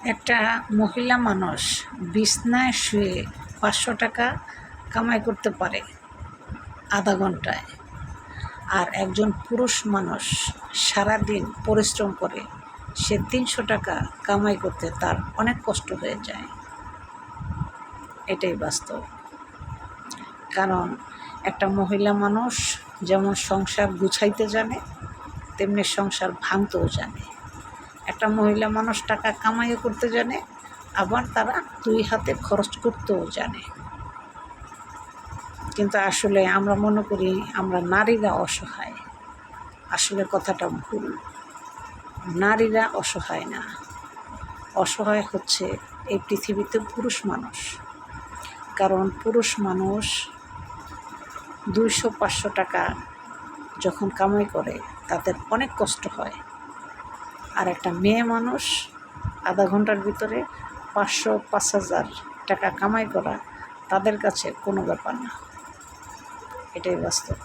একটা মহিলা মানুষ বিছনায় শুয়ে ৫০০ টাকা কামাই করতে পারে আধা ঘন্টায়, আর একজন পুরুষ মানুষ সারাদিন পরিশ্রম করে সে ৩০০ টাকা কামাই করতে তার অনেক কষ্ট হয়ে যায়। এটাই বাস্তব। কারণ একটা মহিলা মানুষ যেমন সংসার গুছাইতে জানে, তেমনি সংসার ভাঙতেও জানে। একটা মহিলা মানুষ টাকা কামাইও করতে জানে, আবার তারা দুই হাতে খরচ করতেও জানে। কিন্তু আসলে আমরা মনে করি আমরা নারীরা অসহায়। আসলে কথাটা ভুল। নারীরা অসহায় না, অসহায় হচ্ছে এই পৃথিবীতে পুরুষ মানুষ। কারণ পুরুষ মানুষ ২০০-৫০০ টাকা যখন কামাই করে তাদের অনেক কষ্ট হয়, আর একটা মেয়ে মানুষ আধা ঘন্টার ভিতরে ৫০০-৫০০০ টাকা কামাই করা তাদের কাছে কোনো ব্যাপার না। এটাই বাস্তব।